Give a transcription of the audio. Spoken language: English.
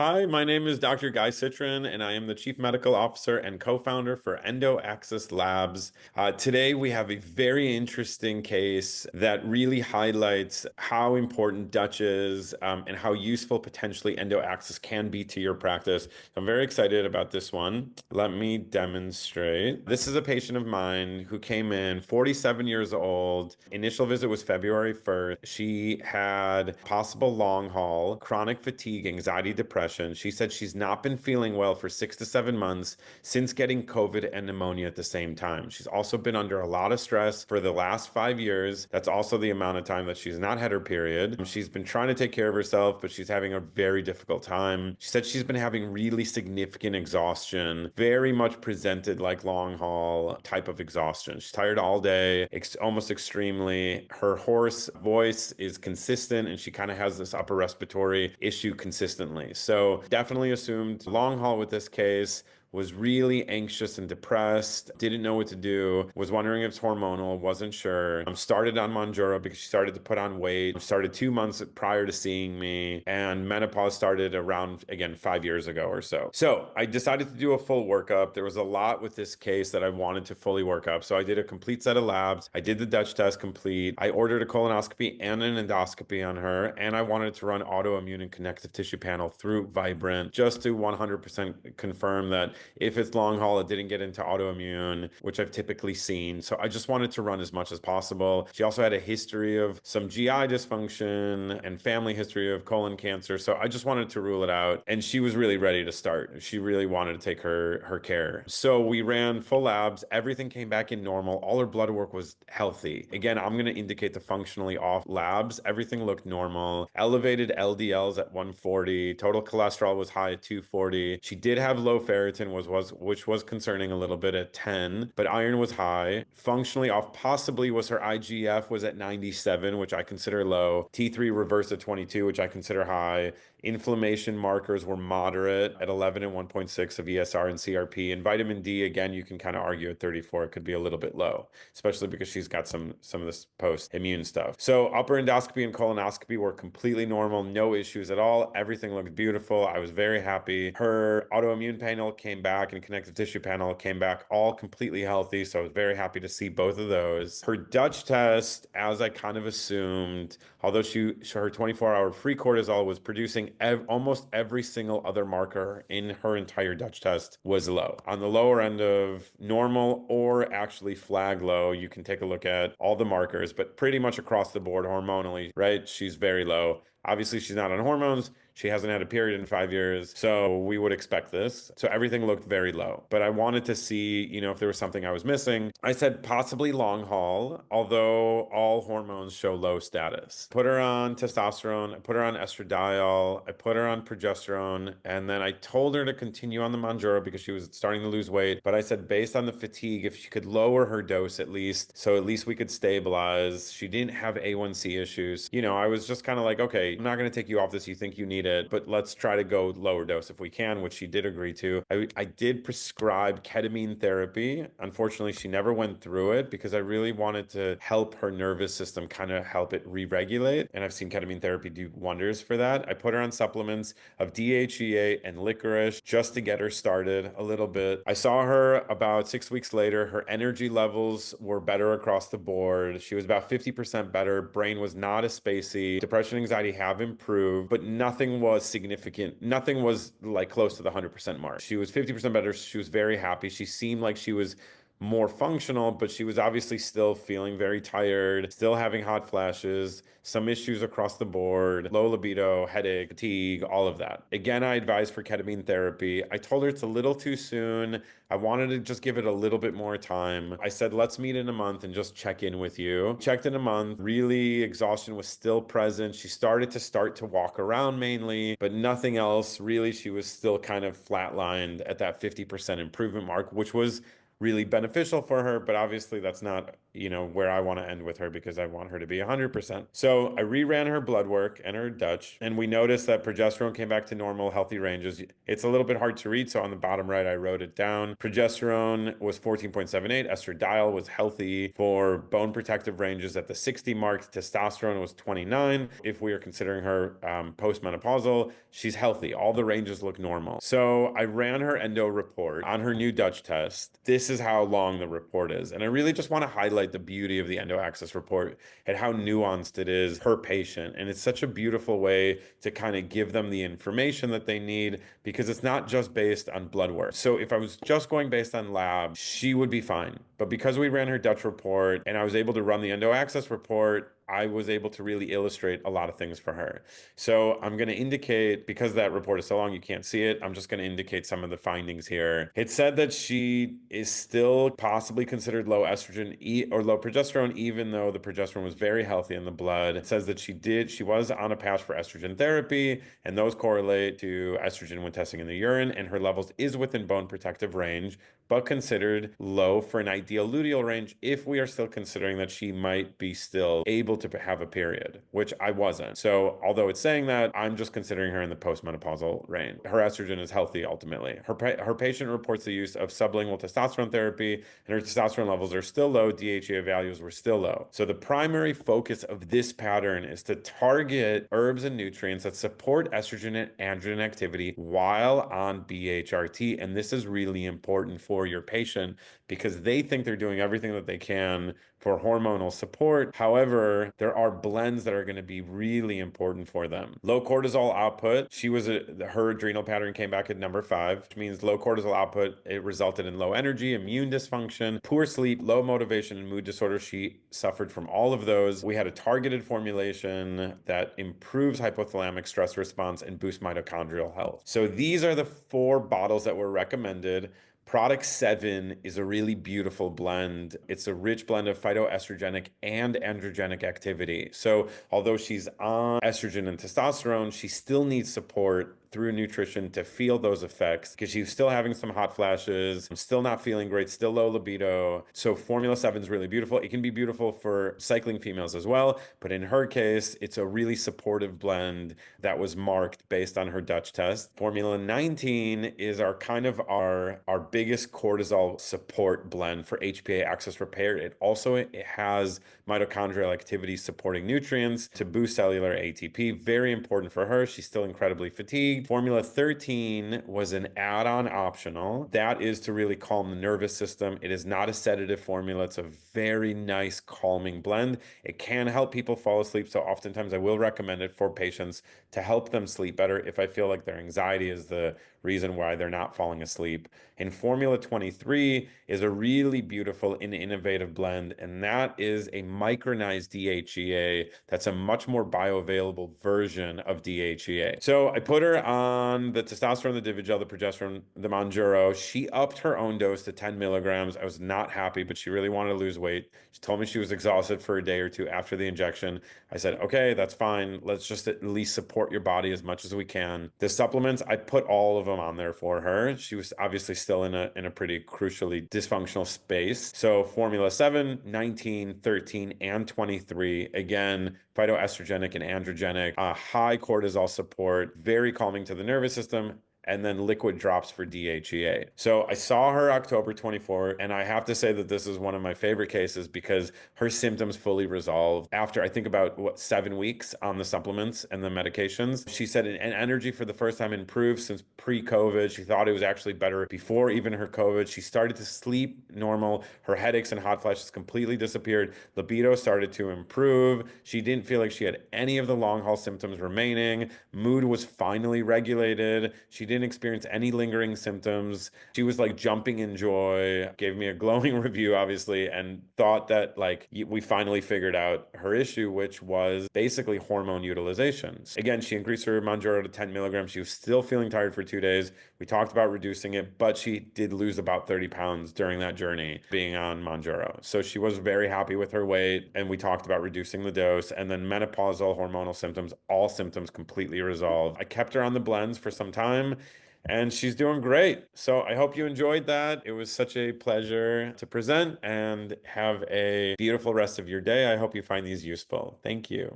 Hi, my name is Dr. Guy Citron, and I am the Chief Medical Officer and co-founder for EndoAxis Labs. Today, we have a very interesting case that really highlights how important Dutch is and how useful potentially EndoAxis can be to your practice. I'm very excited about this one. Let me demonstrate. This is a patient of mine who came in 47 years old. Initial visit was February 1st. She had possible long haul, chronic fatigue, anxiety, depression. She said she's not been feeling well for 6 to 7 months since getting COVID and pneumonia at the same time. She's also been under a lot of stress for the last 5 years. That's also the amount of time that she's not had her period. She's been trying to take care of herself, but she's having a very difficult time. She said she's been having really significant exhaustion, very much presented like long haul type of exhaustion. She's tired all day, almost extremely. Her hoarse voice is consistent, and she kind of has this upper respiratory issue consistently. So definitely assumed long haul with this case. Was really anxious and depressed, didn't know what to do, was wondering if it's hormonal, wasn't sure. Started on Mounjaro because she started to put on weight. Started 2 months prior to seeing me, and menopause started around, again, 5 years ago or so. So I decided to do a full workup. There was a lot with this case that I wanted to fully work up. So I did a complete set of labs. I did the Dutch test complete. I ordered a colonoscopy and an endoscopy on her, and I wanted to run autoimmune and connective tissue panel through Vibrant just to 100% confirm that if it's long haul, it didn't get into autoimmune, which I've typically seen. So I just wanted to run as much as possible. She also had a history of some GI dysfunction and family history of colon cancer. So I just wanted to rule it out. And she was really ready to start. She really wanted to take her care. So we ran full labs. Everything came back in normal. All her blood work was healthy. Again, I'm going to indicate the functionally off labs. Everything looked normal. Elevated LDLs at 140. Total cholesterol was high at 240. She did have low ferritin, which was concerning a little bit at 10, but iron was high. Functionally off possibly was her IGF was at 97, which I consider low. T3 reverse at 22, which I consider high. Inflammation markers were moderate at 11 and 1.6 of ESR and CRP. And vitamin D, again, you can kind of argue at 34, it could be a little bit low, especially because she's got some of this post-immune stuff. So upper endoscopy and colonoscopy were completely normal, no issues at all. Everything looked beautiful. I was very happy. Her autoimmune panel came back and connective tissue panel came back all completely healthy. So I was very happy to see both of those. Her Dutch test, as I kind of assumed, although her 24-hour free cortisol was producing almost every single other marker in her entire Dutch test was low. On the lower end of normal or actually flag low, you can take a look at all the markers, but pretty much across the board hormonally, right? She's very low. Obviously, she's not on hormones. She hasn't had a period in 5 years, so we would expect this. So everything looked very low. But I wanted to see, if there was something I was missing. I said possibly long haul, although all hormones show low status. Put her on testosterone, I put her on estradiol, I put her on progesterone, and then I told her to continue on the Mounjaro because she was starting to lose weight. But I said based on the fatigue, if she could lower her dose at least, so at least we could stabilize. She didn't have A1C issues. I was just kind of like, okay, I'm not going to take you off this. You think you need it, but let's try to go lower dose if we can, which she did agree to. I did prescribe ketamine therapy. Unfortunately, she never went through it because I really wanted to help her nervous system kind of help it re-regulate. And I've seen ketamine therapy do wonders for that. I put her on supplements of DHEA and licorice just to get her started a little bit. I saw her about 6 weeks later. Her energy levels were better across the board. She was about 50% better. Brain was not as spacey. Depression and anxiety have improved, but nothing was significant. Nothing was like close to the 100% mark. She was 50% better. She was very happy. She seemed like she was more functional, but she was obviously still feeling very tired, still having hot flashes, some issues across the board, low libido, headache, fatigue, all of that. Again, I advised for ketamine therapy. I told her it's a little too soon. I wanted to just give it a little bit more time. I said, let's meet in a month and just check in with you. Checked in a month. Really, exhaustion was still present. She started to walk around mainly, but nothing else. Really, she was still kind of flatlined at that 50% improvement mark, which was really beneficial for her, but obviously that's not, where I want to end with her because I want her to be 100%. So I reran her blood work and her Dutch, and we noticed that progesterone came back to normal, healthy ranges. It's a little bit hard to read, so on the bottom right, I wrote it down. Progesterone was 14.78, estradiol was healthy for bone protective ranges at the 60 mark, testosterone was 29. If we are considering her postmenopausal, she's healthy. All the ranges look normal. So I ran her endo report on her new Dutch test. This is how long the report is. And I really just want to highlight the beauty of the EndoAxis report and how nuanced it is per patient. And it's such a beautiful way to kind of give them the information that they need because it's not just based on blood work. So if I was just going based on lab, she would be fine. But because we ran her Dutch report and I was able to run the EndoAxis report, I was able to really illustrate a lot of things for her. So I'm going to indicate, because that report is so long, you can't see it. I'm just going to indicate some of the findings here. It said that she is still possibly considered low estrogen or low progesterone, even though the progesterone was very healthy in the blood. It says that she was on a path for estrogen therapy, and those correlate to estrogen when testing in the urine, and her levels is within bone protective range, but considered low for an ideal luteal range if we are still considering that she might be still able to have a period, which I wasn't. So although it's saying that, I'm just considering her in the postmenopausal range. Her estrogen is healthy ultimately. Her patient reports the use of sublingual testosterone therapy, and her testosterone levels are still low. DHEA values were still low. So the primary focus of this pattern is to target herbs and nutrients that support estrogen and androgen activity while on BHRT. And this is really important for your patient because they think they're doing everything that they can for hormonal support. However, there are blends that are going to be really important for them. Low cortisol output. Her adrenal pattern came back at number 5, which means low cortisol output. It resulted in low energy, immune dysfunction, poor sleep, low motivation, and mood disorders. She suffered from all of those. We had a targeted formulation that improves hypothalamic stress response and boosts mitochondrial health. So these are the 4 bottles that were recommended. Product 7 is a really beautiful blend. It's a rich blend of phytoestrogenic and androgenic activity. So although she's on estrogen and testosterone, she still needs support through nutrition to feel those effects because she's still having some hot flashes, still not feeling great, still low libido. So Formula 7 is really beautiful. It can be beautiful for cycling females as well, but in her case, it's a really supportive blend that was marked based on her Dutch test. Formula 19 is our biggest cortisol support blend for HPA axis repair. It has mitochondrial activity supporting nutrients to boost cellular ATP. Very important for her. She's still incredibly fatigued. Formula 13 was an add-on optional. That is to really calm the nervous system. It is not a sedative formula. It's a very nice calming blend. It can help people fall asleep. So oftentimes I will recommend it for patients to help them sleep better if I feel like their anxiety is the reason why they're not falling asleep. And Formula 23 is a really beautiful and innovative blend, and that is a micronized DHEA that's a much more bioavailable version of DHEA. So I put her on the testosterone, the Divigel, the progesterone, the Mounjaro. She upped her own dose to 10 milligrams. I was not happy, but she really wanted to lose weight. She told me she was exhausted for a day or two after the injection. I said, okay, that's fine. Let's just at least support your body as much as we can. The supplements, I put all of them on there for her. She was obviously still in a pretty crucially dysfunctional space. So Formula 7, 19, 13, and 23, again, phytoestrogenic and androgenic, high cortisol support, very calming to the nervous system, and then liquid drops for DHEA. So I saw her October 24, and I have to say that this is one of my favorite cases because her symptoms fully resolved after I think about 7 weeks on the supplements and the medications. She said an energy for the first time improved since pre-COVID. She thought it was actually better before even her COVID. She started to sleep normal. Her headaches and hot flashes completely disappeared. Libido started to improve. She didn't feel like she had any of the long haul symptoms remaining. Mood was finally regulated. She didn't experience any lingering symptoms. She was like jumping in joy, gave me a glowing review, obviously, and thought that like we finally figured out her issue, which was basically hormone utilization. Again, she increased her Mounjaro to 10 milligrams. She was still feeling tired for 2 days. We talked about reducing it, but she did lose about 30 pounds during that journey being on Mounjaro. So she was very happy with her weight, and we talked about reducing the dose. And then menopausal hormonal symptoms, all symptoms completely resolved. I kept her on the blends for some time. and she's doing great. So I hope you enjoyed that. It was such a pleasure to present, and have a beautiful rest of your day. I hope you find these useful. Thank you.